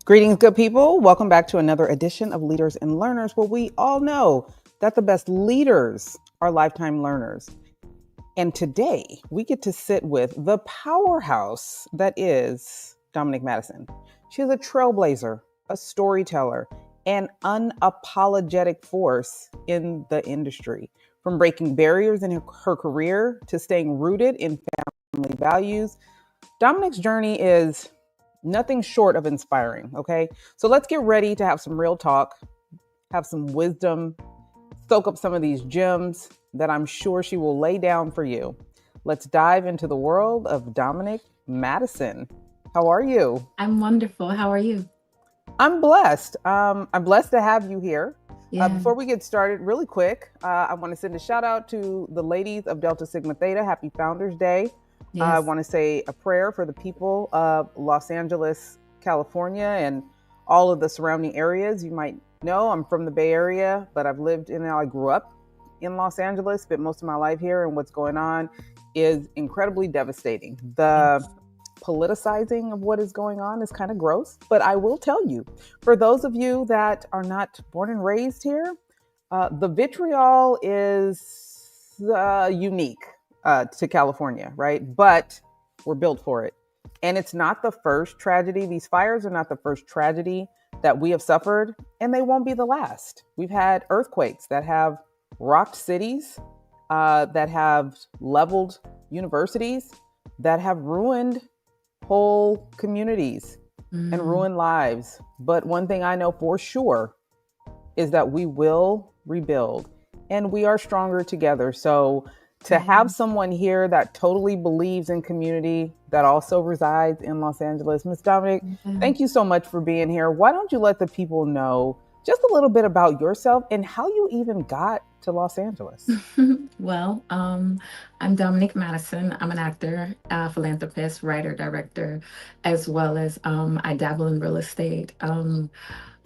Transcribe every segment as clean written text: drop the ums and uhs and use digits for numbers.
Greetings, good people. Welcome back to another edition of Leaders and Learners, where we all know that the best leaders are lifetime learners. And today we get to sit with the powerhouse that is Dominique Madison. She is a trailblazer, a storyteller, an unapologetic force in the industry. From breaking barriers in her career to staying rooted in family values, Dominique's journey is nothing short of inspiring. Okay. So let's get ready to have some real talk, have some wisdom, soak up some of these gems that I'm sure she will lay down for you. Let's dive into the world of Dominique Madison. How are you? I'm wonderful. How are you? I'm blessed. I'm blessed to have you here. Yeah. Before we get started, really quick, I want to send a shout out to the ladies of Delta Sigma Theta. Happy Founders Day. Yes. I want to say a prayer for the people of Los Angeles, California, and all of the surrounding areas. You might know I'm from the Bay Area, but I grew up in Los Angeles, spent most of my life here, and what's going on is incredibly devastating. The politicizing of what is going on is kind of gross, but I will tell you, for those of you that are not born and raised here, the vitriol is unique to California, right? But we're built for it. And it's not the first tragedy. These fires are not the first tragedy that we have suffered, and they won't be the last. We've had earthquakes that have rocked cities, that have leveled universities, that have ruined whole communities and ruined lives. But one thing I know for sure is that we will rebuild, and we are stronger together. So to have someone here that totally believes in community, that also resides in Los Angeles, Miss Dominique, thank you so much for being here. Why don't you let the people know just a little bit about yourself and how you even got to Los Angeles? Well, I'm Dominique Madison. I'm an actor, philanthropist, writer, director, as well as I dabble in real estate.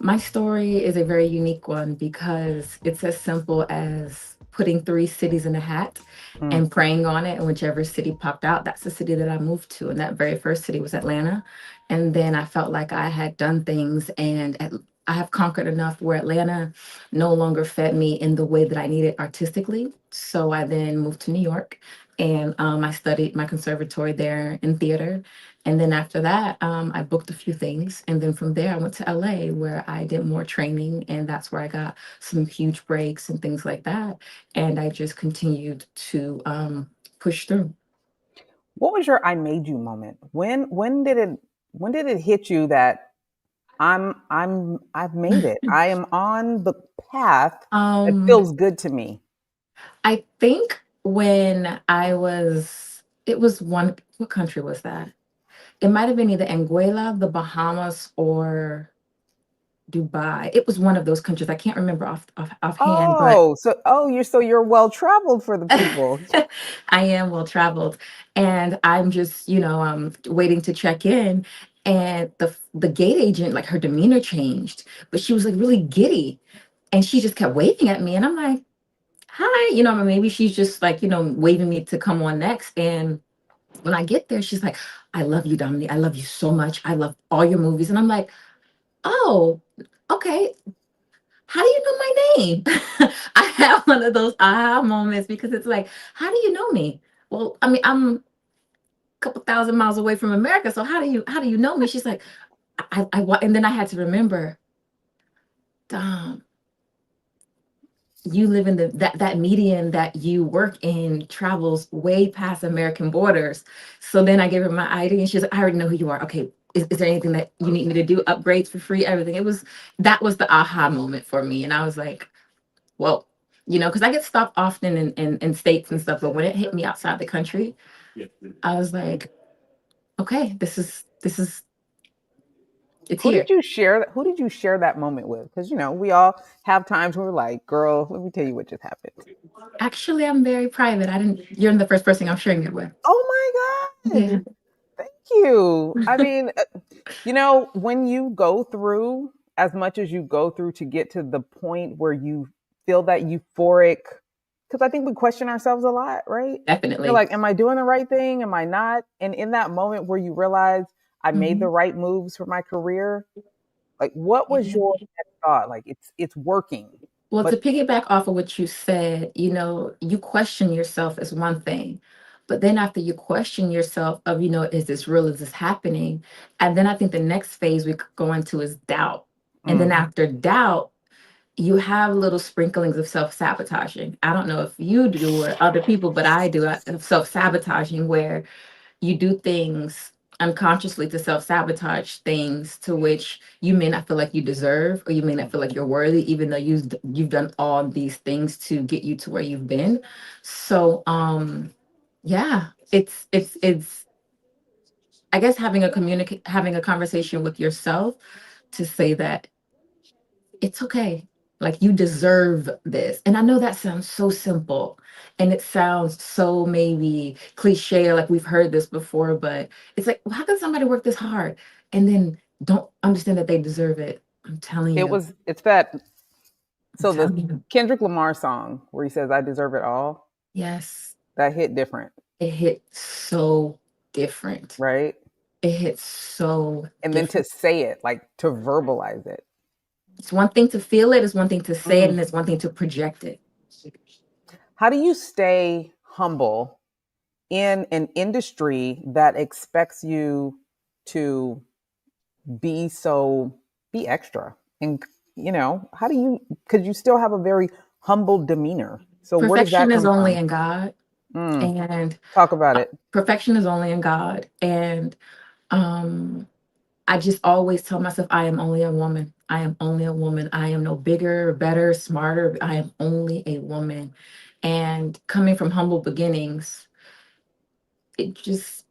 My story is a very unique one because it's as simple as putting three cities in a hat and praying on it. And whichever city popped out, that's the city that I moved to. And that very first city was Atlanta. And then I felt like I had done things and I have conquered enough where Atlanta no longer fed me in the way that I needed artistically. So I then moved to New York and I studied my conservatory there in theater. And then after that, I booked a few things. And then from there, I went to LA where I did more training. And that's where I got some huge breaks and things like that. And I just continued to push through. What was your "I made you" moment? When did it hit you that I've made it? I am on the path that Um, feels good to me. I think when it was what country was that? It might have been either Anguilla, the Bahamas, or Dubai. It was one of those countries. I can't remember offhand, but You're well traveled for the people. I am well traveled. And I'm just, waiting to check in. And the gate agent, like her demeanor changed, but she was like really giddy. And she just kept waving at me. And I'm like, hi, maybe she's just like, waving me to come on next. And when I get there, she's like, I love you, Dominique. I love you so much. I love all your movies. And I'm like, oh, okay. How do you know my name? I have one of those aha moments because it's like, how do you know me? Well, I mean, I'm a couple thousand miles away from America, so how do you know me? She's like, and then I had to remember, Dom, you live in that median that you work in travels way past American borders. So then I gave her my ID, and she's like, I already know who you are. Okay, is there anything that you need me to do? Upgrades for free, everything. That was the aha moment for me, and I was like, well, because I get stopped often in states and stuff, but when it hit me outside the country, I was like, okay, this is it's Who here. did you share? Who did you share that moment with? Because we all have times where we're like, "Girl, let me tell you what just happened." Actually, I'm very private. You're the first person I'm sharing it with. Oh my Yeah. God! Thank you. I mean, when you go through as much as you go through to get to the point where you feel that euphoric, because I think we question ourselves a lot, right? You're Definitely. like, am I doing the right thing? Am I not? And in that moment where you realize I made the Mhm. right moves for my career, Like, what was Yeah. your thought? Like, it's working, Well, but to piggyback off of what you said, you question yourself is one thing, but then after you question yourself of, is this real? Is this happening? And then I think the next phase we could go into is doubt. And then mm, after doubt, you have little sprinklings of self-sabotaging. I don't know if you do or other people, but I do self-sabotaging where you do things unconsciously to self-sabotage things to which you may not feel like you deserve, or you may not feel like you're worthy, even though you've done all these things to get you to where you've been. So yeah, it's I guess having a conversation with yourself to say that it's okay. Like, you deserve this. And I know that sounds so simple and it sounds so maybe cliche, like we've heard this before, but it's like, well, how can somebody work this hard and then don't understand that they deserve it? I'm telling you. it's that. I'm So the telling you. Kendrick Lamar song where he says, "I deserve it all," Yes. that hit different, It hit so different. right? It hit so And then to different. say it, like to verbalize it. It's one thing to feel it, it's one thing to say it, Mm. and it's one thing to project it. How do you stay humble in an industry that expects you to be so be extra? And how do you, because you still have a very humble demeanor. So where does Perfection that is come only from? in God, Mm. and Talk about it. perfection is only in God. And um, I just always tell myself, I am only a woman. I am only a woman. I am no bigger, better, smarter. I am only a woman. And coming from humble beginnings, it just,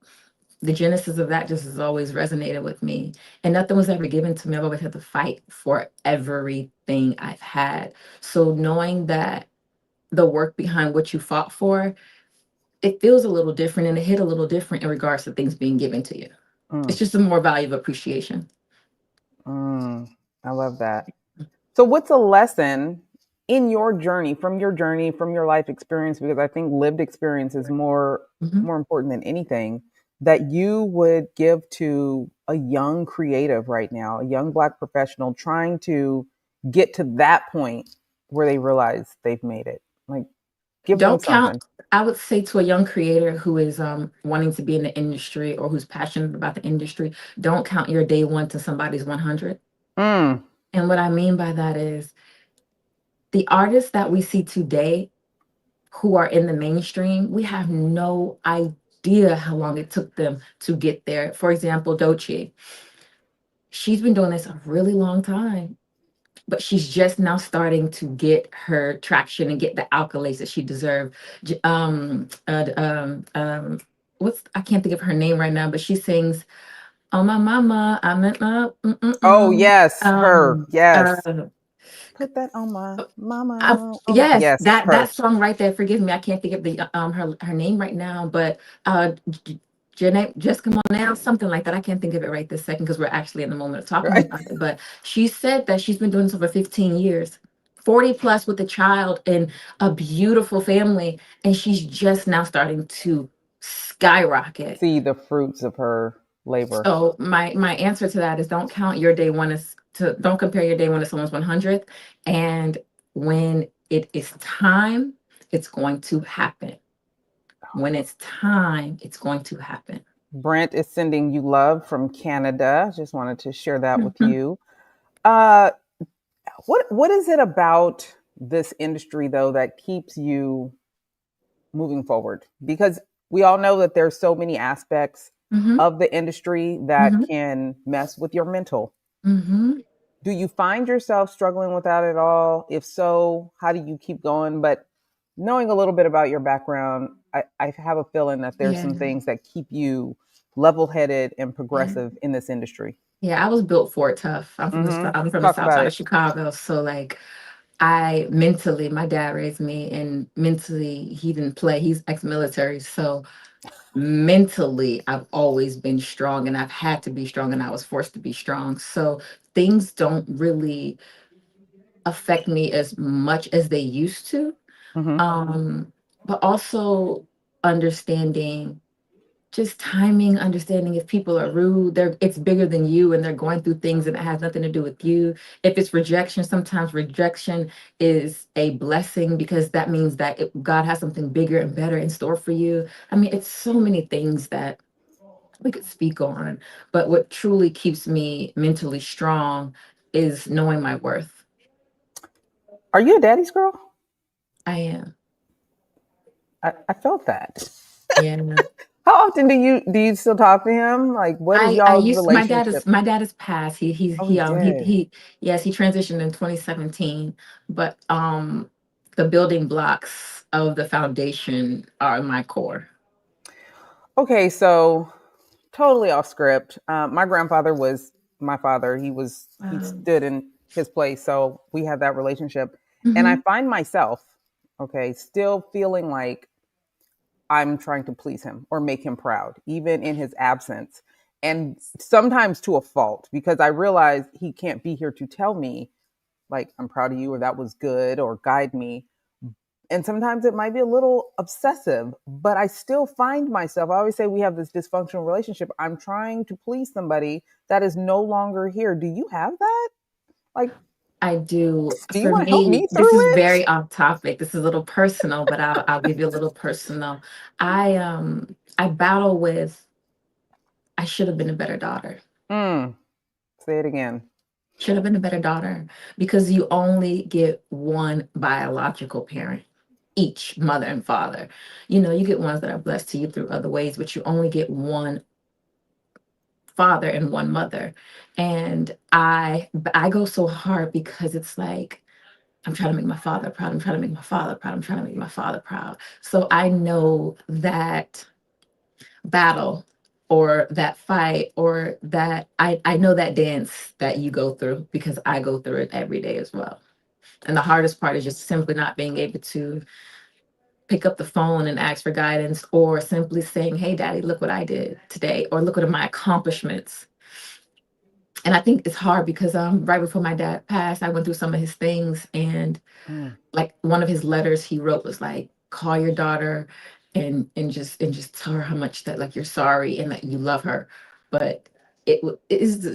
the genesis of that just has always resonated with me. And nothing was ever given to me. I've always had to fight for everything I've had. So knowing that the work behind what you fought for, it feels a little different and it hit a little different in regards to things being given to you. It's Mm. just a more value of appreciation. Mm. I love that. So, what's a lesson in from your life experience? Because I think lived experience is Mhm. more important than anything, that you would give to a young creative right now, a young Black professional trying to get to that point where they realize they've made it. Like, give them Don't count. something. I would say to a young creator who is wanting to be in the industry or who's passionate about the industry, don't count your day one to somebody's 100. Mm. And what I mean by that is the artists that we see today who are in the mainstream, we have no idea how long it took them to get there. For example, Doechii, she's been doing this a really long time, but she's just now starting to get her traction and get the accolades that she deserved. What's, I can't think of her name right now, but she sings "Oh My Mama," I meant Oh, yes, her. um Yes. uh Put that on my I, mama. Oh, my. yes, Yes, that her. song right there. Forgive me, I can't think of the her name right now, but Jessica Monell, something like that. I can't think of it right this second because we're actually in the moment of talking Right. about it. But she said that she's been doing this over 15 years, 40 plus with a child and a beautiful family, and she's just now starting to skyrocket. See the fruits of her labor. So my answer to that is don't compare your day one to someone's 100th, and when it is time, it's going to happen. When it's time, it's going to happen. Brent is sending you love from Canada. Just wanted to share that with Mhm. you. Uh, what is it about this industry though that keeps you moving forward? Because we all know that there's so many aspects Mhm. of the industry that Mhm. can mess with your mental. Mhm. Do you find yourself struggling with that at all? If so, how do you keep going? But knowing a little bit about your background, I have a feeling that there's Yeah. some things that keep you level headed and Yeah. progressive in this industry. Yeah, I was built for it tough. I'm from the Talk south about side of it. Chicago, so like I mentally, my dad raised me, and mentally he didn't play. He's ex-military, so mentally I've always been strong, and I've had to be strong, and I was forced to be strong. So things don't really affect me as much as they used to. Hmm. Um, but also understanding just timing, understanding if people are rude, it's bigger than you and they're going through things and it has nothing to do with you. If it's rejection, sometimes rejection is a blessing because that means that God has something bigger and better in store for you. I mean, it's so many things that we could speak on, but what truly keeps me mentally strong is knowing my worth. Are you a daddy's girl? I am. I felt that. Yeah. How often do you still talk to him? Like, what is I y'all's used relationship? my dad is passed. Oh, he did. He yes, he transitioned in 2017, but the building blocks of the foundation are my core. Okay, so totally off script. My grandfather was my father. He Wow. stood in his place, so we had that relationship. And I Hmm. find myself, okay, still feeling like I'm trying to please him or make him proud, even in his absence. And sometimes to a fault, because I realize he can't be here to tell me, like, I'm proud of you or that was good or guide me. And sometimes it might be a little obsessive, but I still find myself, I always say we have this dysfunctional relationship. I'm trying to please somebody that is no longer here. Do you have that? Like, I do. do you For want to help me, me this is through it? very off topic. This is a little personal, but I'll give you a little personal. I battle with I should have been a better daughter. Mm, say it again. Should have been a better daughter because you only get one biological parent, each mother and father. You know, you get ones that are blessed to you through other ways, but you only get one father and one mother. And I go so hard because it's like I'm trying to make my father proud. I'm trying to make my father proud. I'm trying to make my father proud. So I know that battle or that fight or that I know that dance that you go through because I go through it every day as well. And the hardest part is just simply not being able to pick up the phone and ask for guidance or simply saying, "Hey daddy, look what I did today," or look at my accomplishments. And I think it's hard because right before my dad passed, I went through some of his things and Mm. like one of his letters he wrote was like, call your daughter and just tell her how much that like you're sorry and that you love her. But it is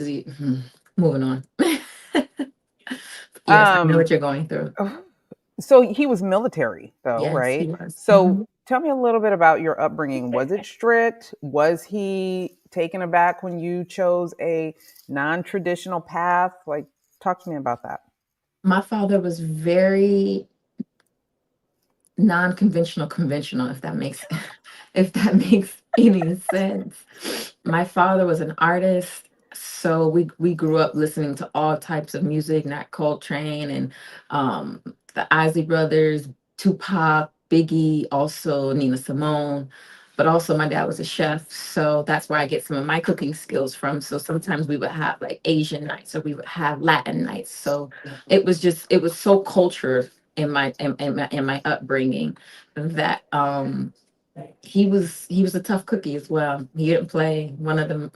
moving on. Yes, I know Um, what you're going through. so he was military, though, Yes, he right? was. So tell me a little bit about your upbringing. Was it strict? Was he taken aback when you chose a non-traditional path? Like, talk to me about that. My father was very non-conventional conventional, if that makes if that makes any sense. My father was an artist, so we grew up listening to all types of music, Nat Coltrane and the Isley Brothers, Tupac, Biggie, also Nina Simone. But also my dad was a chef, so that's where I get some of my cooking skills from. So sometimes we would have like Asian nights or we would have Latin nights. So it was so cultured in my upbringing that he was a tough cookie as well. He didn't play. One of the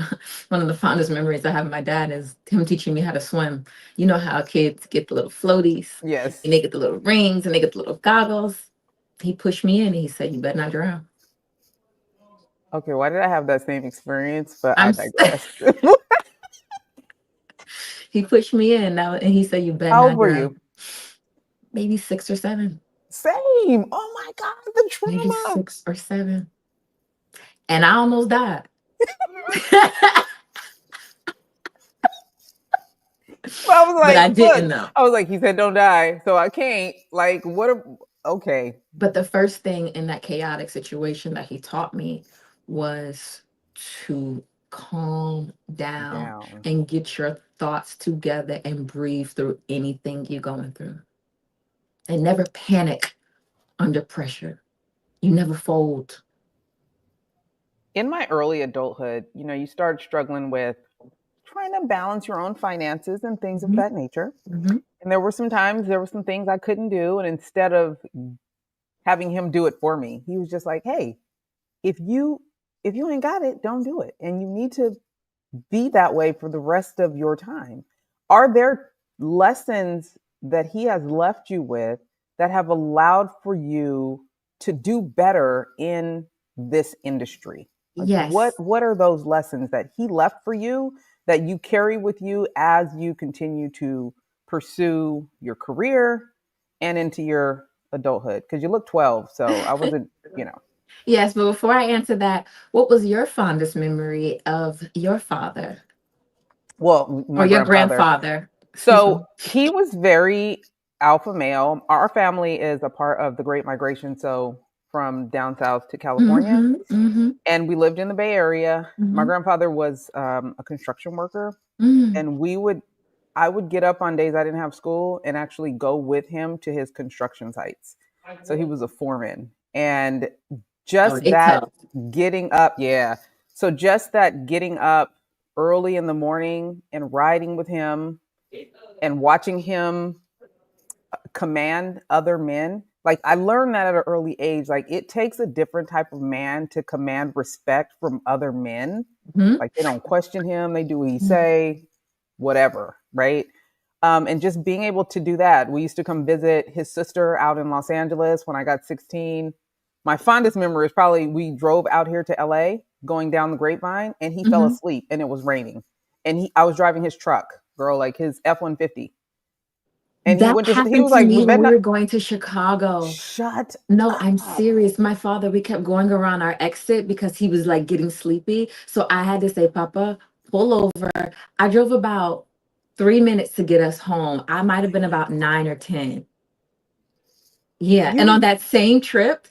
one of the fondest memories I have of my dad is him teaching me how to swim. You know how kids get the little floaties and Yes. they get the little rings and they get the little goggles. He pushed me in and he said, "You better not drown." Okay, why did I have that same experience? But I I'm digress. he pushed me in now and he said, "You better How old not were you? drown." Maybe 6 or 7. Same. Oh my God, the Maybe trauma. 6 or 7. And I almost died. But I was But like, I look, didn't know. I was like, he said don't die, so I can't. Like, what a okay. But the first thing in that chaotic situation that he taught me was to calm down Down. and get your thoughts together and breathe through anything you're going through. And never panic under pressure. You never fold. In my early adulthood, you start struggling with trying to balance your own finances and things of Mhm, that nature. mhm. And there were some things I couldn't do. And instead of having him do it for me, he was just like, hey, if you if you ain't got it, don't do it. And you need to be that way for the rest of your time. Are there lessons that he has left you with that have allowed for you to do better in this industry? Like what Yes. what are those lessons that he left for you that you carry with you as you continue to pursue your career and into your adulthood? Because you look 12, so I wasn't, you know. Yes, but before I answer that, what was your fondest memory of your father Well, or my your grandfather. grandfather? Excuse me. So he was very alpha male. Our family is a part of the Great Migration, so from down south to California, Mm-hmm. Mm-hmm. and we lived in the Bay Area. My Mm-hmm. grandfather was a construction worker, Mm. and I would get up on days I didn't have school and actually go with him to his construction sites. So he was a foreman, and Oh, just they that tough. getting up, yeah. So just that getting up early in the morning and riding with him and watching him command other men. Like I learned that at an early age. Like it takes a different type of man to command respect from other men. Mm-hmm. Like they don't question him, they do what he say, whatever, right? And just being able to do that. We used to come visit his sister out in Los Angeles when I got 16. My fondest memory is probably we drove out here to LA going down the grapevine and he fell Mm-hmm. asleep and it was raining. And I was driving his truck, girl, like his F-150. And That he happened was to like, we me when better we not were going to Chicago. shut No, I'm up. serious. My father, we kept going around our exit because he was like getting sleepy. So I had to say, Papa, pull over. I drove about 3 minutes to get us home. I might have been about 9 or 10. Yeah, and on You that same trip,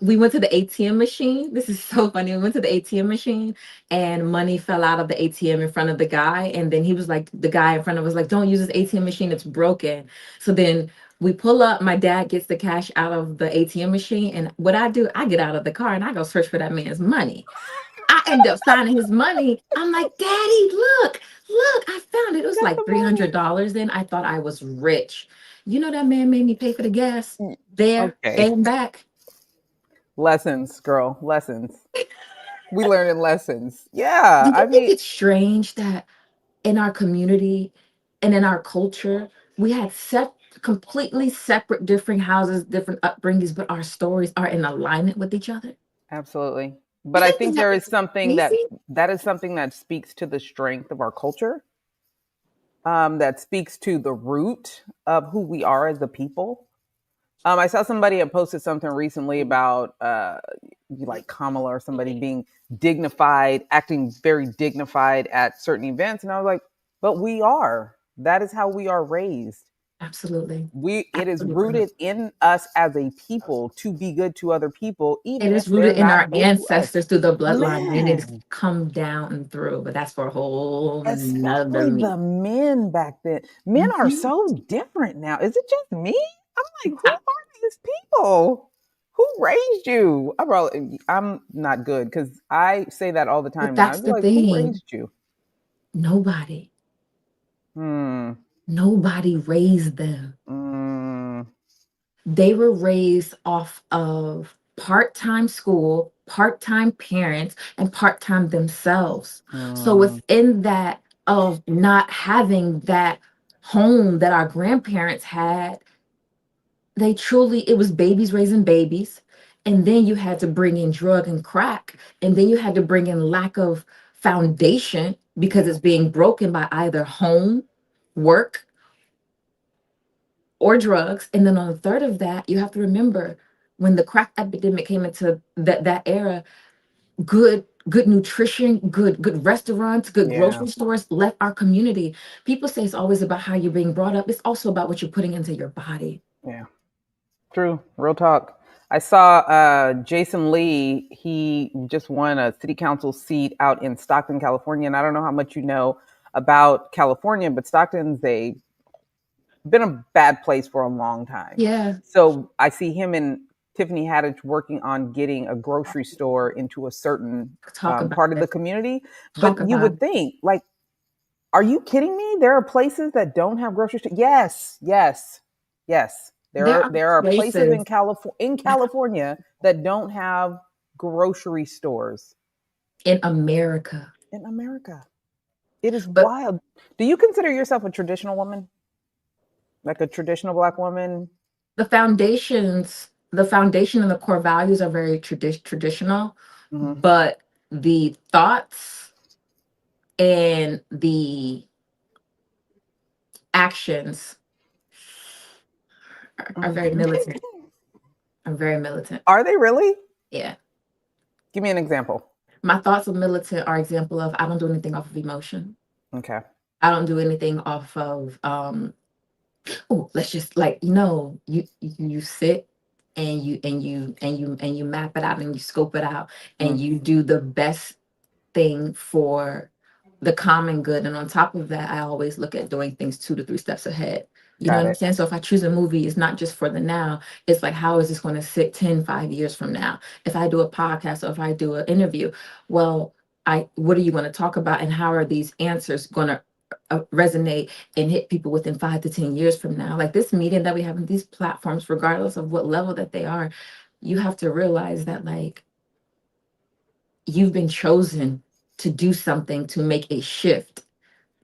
we went to the ATM machine. This is so funny. We went to the ATM machine, and money fell out of the ATM in front of the guy. And then he was like, the guy in front of us, like, don't use this ATM machine. It's broken. So then we pull up. My dad gets the cash out of the ATM machine, and what I do, I get out of the car and I go search for that man's money. I end up signing his money. I'm like, Daddy, look, I found it. It was got like the $300. Then I thought I was rich. You know that man made me pay for the gas money. there Okay. and back. Lessons, girl. Lessons. We learn in lessons. Yeah. Do you I think mean, it's strange that in our community and in our culture, we had completely separate, different houses, different upbringings, but our stories are in alignment with each other? absolutely. You But I don't think think that there is is something crazy? that is something that speaks to the strength of our culture, that speaks to the root of who we are as a people. I saw somebody had posted something recently about like Kamala or somebody being dignified, acting very dignified at certain events, and I was like, "But we are. That is how we are raised. Absolutely. It is Absolutely. rooted in us as a people to be good to other people, It even if is they're rooted in our not good to us." ancestors through the bloodline, and it's Man, come down and through, but that's for a whole nother especially meeting. the men back then. Men are Mhm. so different now. Is it just me? I'm like, who are these people? Who raised you? I'm not good because I say that all the But time now. that's I'd be the like, who thing. raised you? Nobody, Hmm. nobody raised them. Mm, They were raised off of part-time school, part-time parents, and part-time themselves. So mm, within that of not having that home that our grandparents had, they truly, it was babies raising babies. And then you had to bring in drug and crack. And then you had to bring in lack of foundation because yeah. it's being broken by either home, work, or drugs. And then on the third of that, you have to remember when the crack epidemic came into that era, good nutrition, good restaurants, good Yeah. grocery stores left our community. People say it's always about how you're being brought up. It's also about what you're putting into your body. Yeah. True. Real talk. I saw Jason Lee. He just won a city council seat out in Stockton, California. And I don't know how much you know about California, but Stockton's a been a bad place for a long time. Yeah, So I see him and Tiffany Haddish working on getting a grocery store into a certain talk about part of the it. community. Talk But you about would it. think, like, are you kidding me? There are places that don't have grocery stores. Yes, yes, yes. There are There are places places In California that don't have grocery stores in America, in America. It is but wild. Do you consider yourself a traditional woman? Like a traditional black woman? the foundation and the core values are very traditional, Hmm. but the thoughts and the actions are very Mhm. militant. I'm very militant. Are they really? Yeah. Give me an example. My thoughts of militant are example of I don't do anything off of emotion. Okay. I don't do anything off of oh, let's just like you sit and you map it out and you scope it out and Mm, you do the best thing for the common good. And on top of that, I always look at doing things 2 to 3 steps ahead. You know got what I'm it. saying? So if I choose a movie, it's not just for the now. It's like, how is this going to sit 10, 5 years from now? If I do a podcast or if I do an interview, well, what are you going to talk about? And how are these answers going to resonate and hit people within 5 to 10 years from now? Like this meeting that we have in these platforms, regardless of what level that they are, you have to realize that like you've been chosen to do something to make a shift,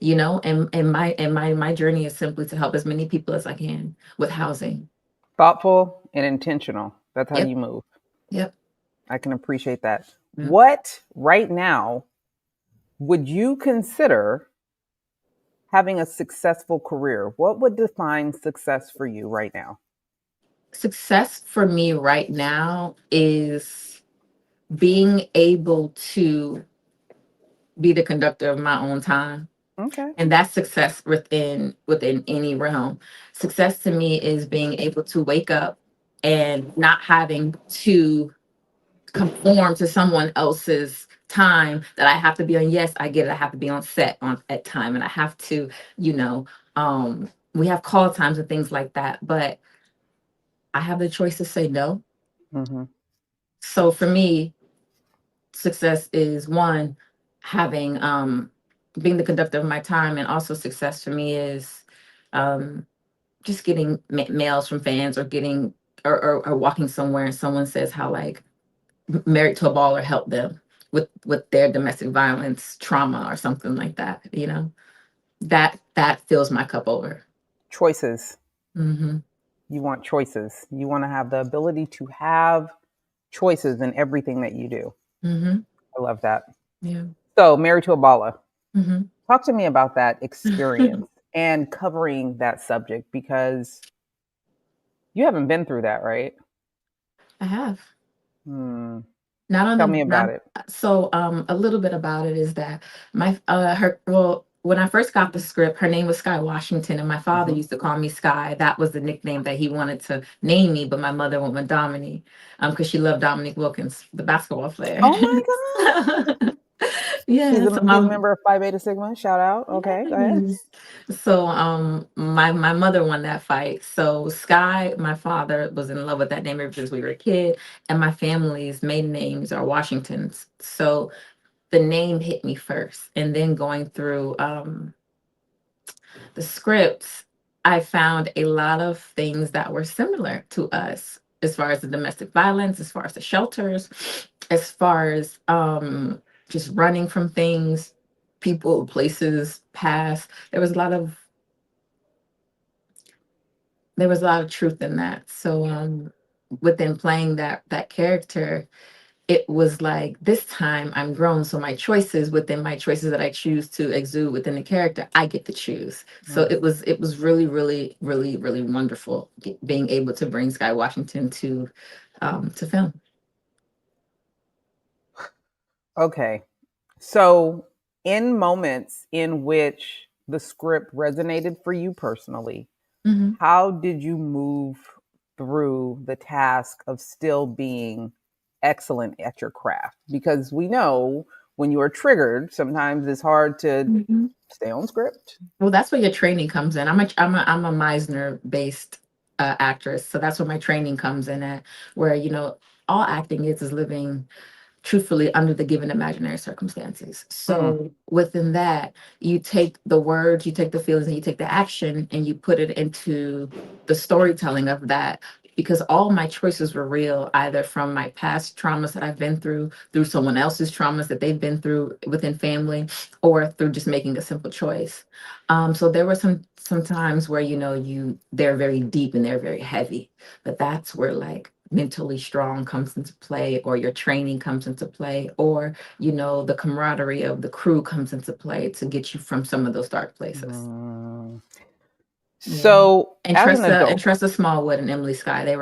and my journey is simply to help as many people as I can with housing. Thoughtful and intentional. That's how Yep. you move. Yep. I can appreciate that. Yep. What right now would you consider having a successful career? What would define success for you right now? Success for me right now is being able to be the conductor of my own time, Okay. and that's success within any realm. Success to me is being able to wake up and not having to conform to someone else's time that I have to be on. Yes, I get it. I have to be on set on at time and I have to, you know, we have call times and things like that, but I have the choice to say no. Mm-hmm. So for me, success is one, having being the conductor of my time, and also success for me is um just getting mails from fans, or getting or walking somewhere and someone says how like married to a baller help them with their domestic violence trauma or something like that. That fills my cup over. Choices. Hmm. You want choices. You want to have the ability to have choices in everything that you do. Hmm. I love that. Yeah. So, married to a Balla. Hmm. Talk to me about that experience and covering that subject because you haven't been through that, right? I have. Hmm. Not on Tell the me not about it. so a little bit about it is that my her well when I first got the script, her name was Sky Washington, and my father Hmm. used to call me Sky. That was the nickname that he wanted to name me, but my mother went with Dominique, because she loved Dominique Wilkins, the basketball player. Oh my God. Yeah, so He's a my member of Phi Beta Sigma. Shout out. Okay, go ahead. yes. So my mother won that fight. So Sky, my father was in love with that name ever since we were a kid, and my family's maiden names are Washingtons. So the name hit me first, and then going through the scripts, I found a lot of things that were similar to us, as far as the domestic violence, as far as the shelters, as far as just running from things, people, places, past. There was a lot of truth in that. So within playing that character, it was like this time I'm grown, so my choices, within my choices that I choose to exude within the character, I get to choose. So Mm. it was really, really, really, really wonderful being able to bring Sky Washington to film. Okay. So, in moments in which the script resonated for you personally, Hmm. how did you move through the task of still being excellent at your craft? Because we know when you are triggered, sometimes it's hard to Hmm. stay on script. Well, that's where your training comes in. I'm a Meisner based actress, so that's where my training comes in at. Where all acting is living truthfully under the given imaginary circumstances. Mm, So within that, you take the words, you take the feelings, and you take the action, and you put it into the storytelling of that. Because all my choices were real, either from my past traumas that I've been through someone else's traumas that they've been through within family, or through just making a simple choice. So there were some times where they're very deep and they're very heavy, but that's where like mentally strong comes into play, or your training comes into play, or the camaraderie of the crew comes into play to get you from some of those dark places. Mm. Yeah. So, And as an adult, Tressa Smallwood and Emily Sky, they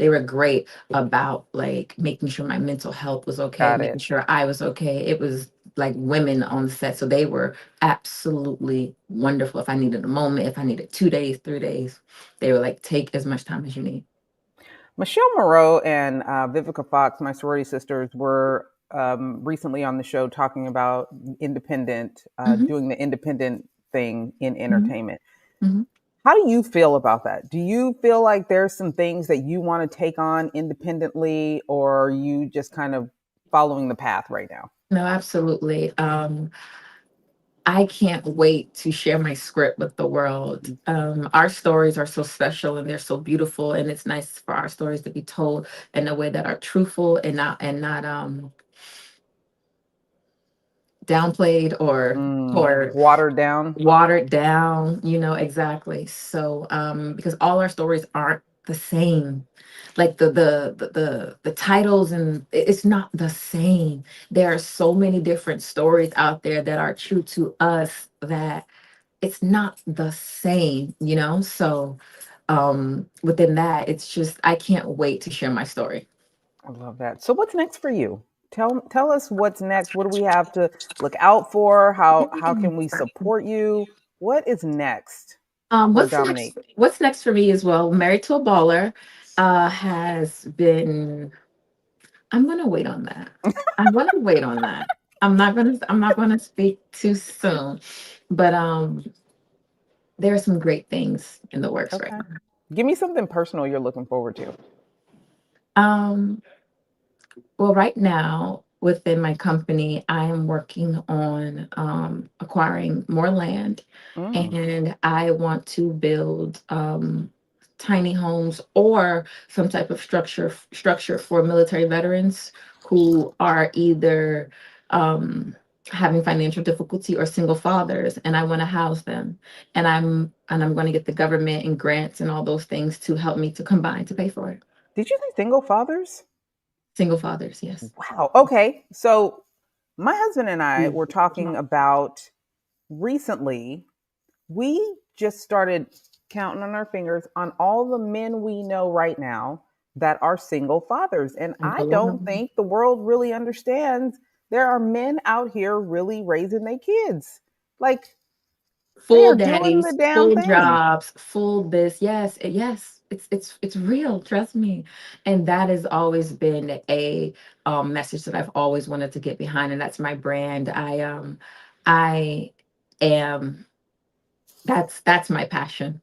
were great about like making sure my mental health was okay, got making it. sure I was okay. It was like women on the set, so they were absolutely wonderful. If I needed a moment, if I needed 2 days, 3 days, they were like, take as much time as you need. Michelle Moreau and Vivica Fox, my sorority sisters, were recently on the show talking about Hmm. doing the independent thing in Hmm. entertainment. Hmm. How do you feel about that? Do you feel like there's some things that you want to take on independently, or are you just kind of following the path right now? No, absolutely. I can't wait to share my script with the world. Our stories are so special and they're so beautiful, and it's nice for our stories to be told in a way that are truthful and not downplayed or Watered down. watered down. Exactly. So, because all our stories aren't the same, like the titles, and it's not the same. There are so many different stories out there that are true to us that it's not the same. So within that, it's just I can't wait to share my story. I love that. So what's next for you? Tell us what's next. What do we have to look out for? How can we support you? What is next for Dominique? What's next for me as well? Married to a Baller has been. I'm gonna wait on that. I'm gonna wait on that. I'm not gonna speak too soon, but there are some great things in the works right Okay. Give me something personal you're looking forward to. now. Well, right now within my company, I am working on acquiring more land, Mm, and I want to build tiny homes or some type of structure for military veterans who are either um, having financial difficulty or single fathers, and I want to house them. And I'm going to get the government and grants and all those things to help me to combine to pay for it. did you say single fathers? Single fathers, yes. Wow. Okay. So my husband and I were talking about recently, we just started counting on our fingers on all the men we know right now that are single fathers. And I don't think the world really understands there are men out here really raising their kids. Like they Full are doing the daddies, damn full thing. jobs, full this. Yes, yes, it's real. Trust me. And that has always been a message that I've always wanted to get behind, and that's my brand. I am. That's my passion.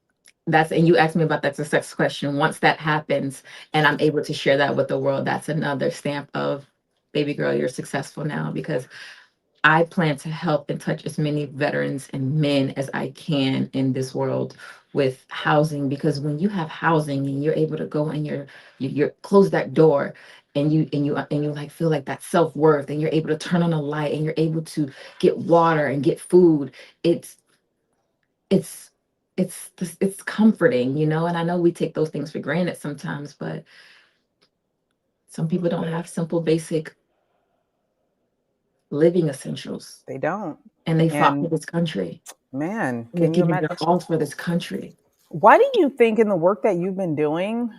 And you asked me about that success question. Once that happens, and I'm able to share that with the world, that's another stamp of, baby girl, you're successful now, because I plan to help and touch as many veterans and men as I can in this world with housing. Because when you have housing and you're able to go and you're close that door, and you like feel like that self-worth, and you're able to turn on a light, and you're able to get water and get food, it's it's it's comforting. And I know we take those things for granted sometimes, but some people don't have simple basic living essentials, They don't. and they fought for And this country. man, They've can you given imagine? their all for this country. Why do you think in the work that you've been doing,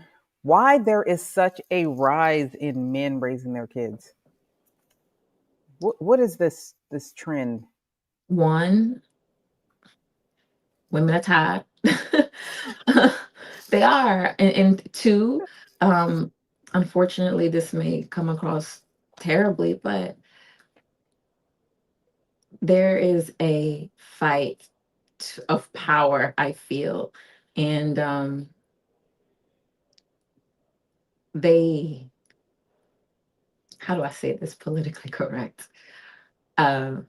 why there is such a rise in men raising their kids? What is this trend? One, women are tired. They are. And two, um, unfortunately, this may come across terribly, but there is a fight of power, I feel. And they, how do I say this politically correct? Um,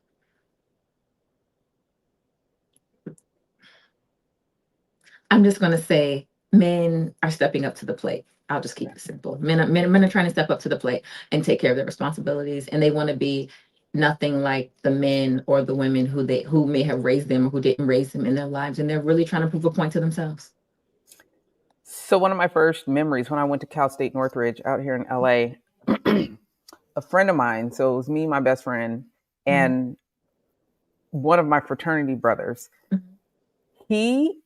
I'm just going to say men are stepping up to the plate. I'll just keep it simple. Men are trying to step up to the plate and take care of their responsibilities, and they want to be nothing like the men or the women who may have raised them or who didn't raise them in their lives, and they're really trying to prove a point to themselves. So one of my first memories when I went to Cal State Northridge out here in LA, a friend of mine, so it was me, my best friend, Mhm. and one of my fraternity brothers. Mhm. He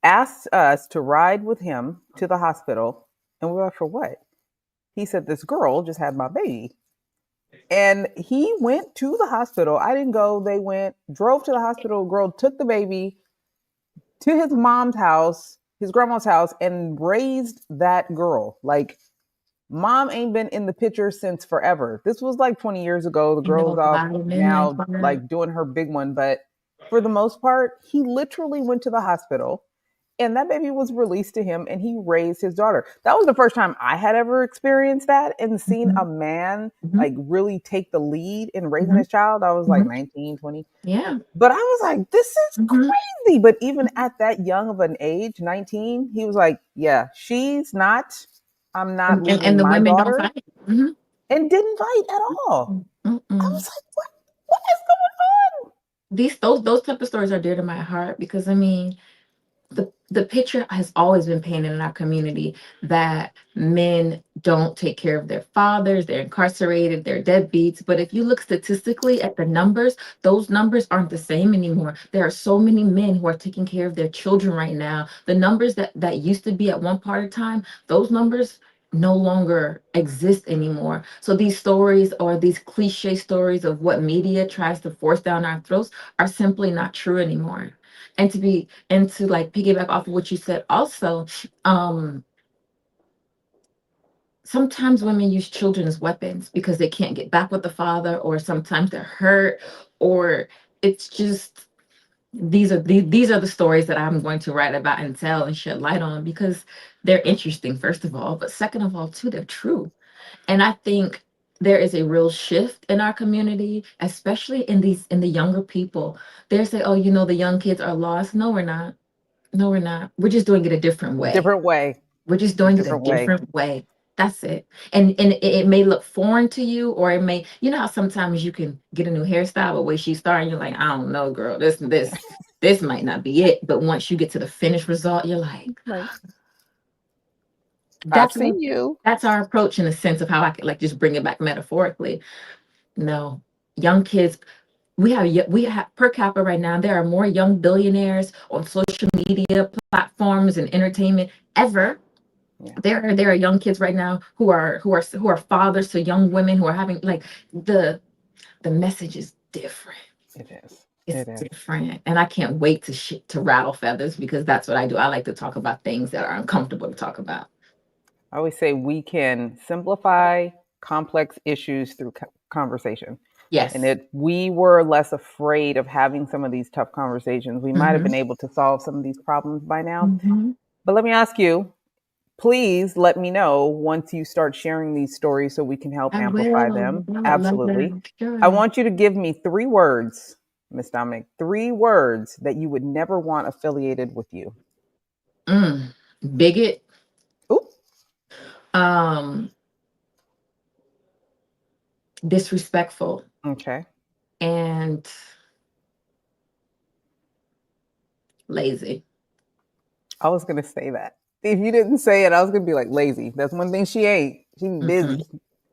asked us to ride with him to the hospital, and we were like, for what? He said, this girl just had my baby. And he went to the hospital. I didn't go. They went, drove to the hospital. Girl took the baby to his mom's house, his grandma's house, and raised that girl. Like, mom ain't been in the picture since forever. This was like 20 years ago. The I know girl's a off lot of men like now, that. like doing her big one. But for the most part, he literally went to the hospital and that baby was released to him and he raised his daughter. That was the first time I had ever experienced that and seen a Mhm. man Mhm. like really take the lead in raising Mhm. his child. I was like Mhm. 19, 20. Yeah. But I was like, this is Mhm. crazy. But even at that young of an age, 19, he was like, yeah, I'm not And leaving the my women don't daughter, fight. Mhm. and didn't fight at all. I Mm-mm. was like, what is going on? These those type of stories are dear to my heart because I mean the picture has always been painted in our community that men don't take care of their fathers, they're incarcerated, they're deadbeats. But if you look statistically at the numbers, those numbers aren't the same anymore. There are so many men who are taking care of their children right now. The numbers that used to be at one part of time, those numbers no longer exist anymore. So these stories or these cliche stories of what media tries to force down our throats are simply not true anymore. And to like piggyback off of what you said also, um sometimes women use children as weapons because they can't get back with the father, or sometimes they're hurt, or it's just these are the stories that I'm going to write about and tell and shed light on because they're interesting, first of all, but second of all too, they're true. And I think there is a real shift in our community, especially in the younger people. They say, oh, the young kids are lost. No, we're not. No, we're not. We're just doing it a different way. Different way, We're just doing it a different way. different way. That's it. And it may look foreign to you, or it may, how sometimes you can get a new hairstyle, but when she's starting, you're like, I don't know, girl, this might not be it. But once you get to the finished result, you're like, Like, I that's see what you. that's our approach in a sense of how I could like just bring it back metaphorically. No, young kids, we have per capita right now, there are more young billionaires on social media platforms and entertainment ever. Yeah, There are young kids right now who are fathers to young women who are having like the message is different. it is. It's It is. different, and I can't wait to rattle feathers because that's what I do. I like to talk about things that are uncomfortable to talk about. I always say we can simplify complex issues through conversation. And Yes. if we were less afraid of having some of these tough conversations, we might have Hmm. been able to solve some of these problems by now. Hmm. But let me ask you, please let me know once you start sharing these stories so we can help I amplify will. them. I would love Absolutely. that. I Sure. want you to give me 3 words, Miss Dominic, 3 words that you would never want affiliated with you. Mm. Bigot. Ooh, Um. Disrespectful. okay. And lazy. I was gonna say that. If you didn't say it, I was gonna be like lazy. That's one thing she ain't. She be busy.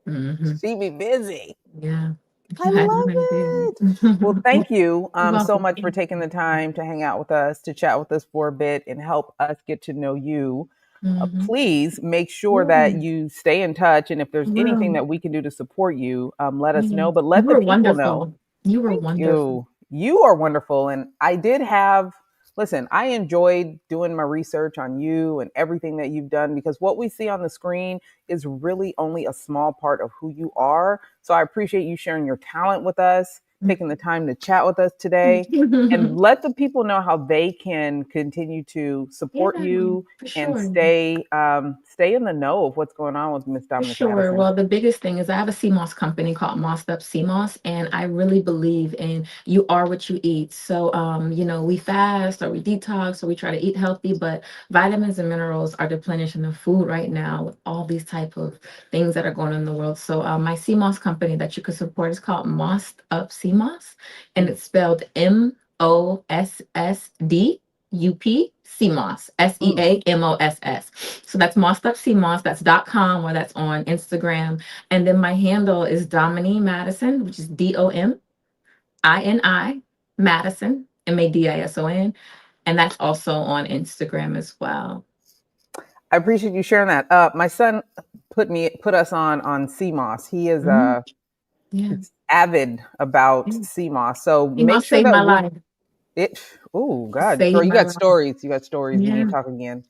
Hmm. Hmm. She be busy. Yeah. I Yeah, I love really it. Well, do. thank you You're so welcome. much for taking the time to hang out with us, to chat with us for a bit, and help us get to know you. Hmm. Please make sure that Yeah, you stay in touch, and if I there's anything will. that we can do to support you, let us Yeah. know. But You let the were people know. wonderful. You were Thank wonderful. you. You are wonderful. And I did have, listen, I enjoyed doing my research on you and everything that you've done because what we see on the screen is really only a small part of who you are. So I appreciate you sharing your talent with us, taking the time to chat with us today, and let the people know how they can continue to support Yeah, you for and sure. stay in the know of what's going on with Miss For Dominic sure. Madison. Well, the biggest thing is I have a CMOS company called Mossed Up CMOS, and I really believe in you are what you eat. So, we fast or we detox or we try to eat healthy, but vitamins and minerals are deplenished in the food right now with all these type of things that are going on in the world. So, my CMOS company that you could support is called Mossed Up CMOS, and Mm. it's spelled MOSSDUP CMOS, Mm. SEAMOSS. So that's Mossed Up CMOS. That's .com, or that's on Instagram. And then my handle is Dominique Madison, which is DOMINI Madison, MADISON. And that's also on Instagram as well. I appreciate you sharing that. My son put us on CMOS. He is Yeah. avid about CMOS. So make CMOS sure saved that my life. it. Oh God, girl, Saved you my got life. stories. You got stories. We need Yeah. to talk again.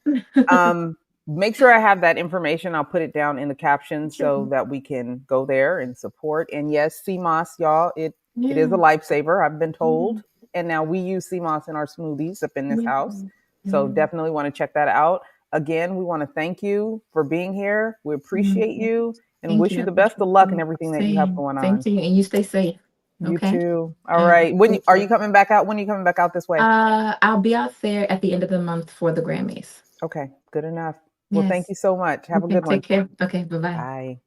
Make sure I have that information. I'll put it down in the captions so that we can go there and support. And yes, CMOS, y'all, it is a Yeah. lifesaver. I've been Yeah. told. And now we use CMOS in our smoothies up in this Yeah. house. So Yeah. definitely want to check that out. Again, we want to thank you for being here. We appreciate Mhm. you and Thank wish you. I you the best appreciate of luck in you. everything that you have Same. going Same on. to you. And you stay safe. You Okay. too. All All right. right. When Take are care. you coming back out? When are you coming back out this way? I'll be out there at the end of the month for the Grammys. Okay, good enough. Well, thank Yes. you so much. Have a Okay. good one. Take care. Okay. Bye-bye. Bye.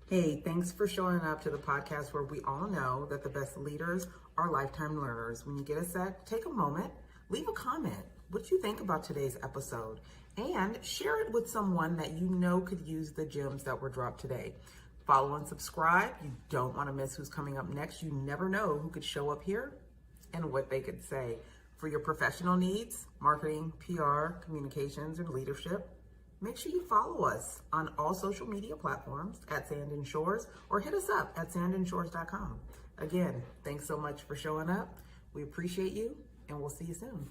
Hey, thanks for showing up to the podcast where we all know that the best leaders are lifetime learners. When you get a sec, take a moment, leave a comment. What do you think about today's episode? And share it with someone that you know could use the gems that were dropped today. Follow and subscribe. You don't want to miss who's coming up next. You never know who could show up here and what they could say. For your professional needs, marketing, PR, communications, and leadership, make sure you follow us on all social media platforms at Sand and Shores, or hit us up at sandandshores.com. Again, thanks so much for showing up. We appreciate you, and we'll see you soon.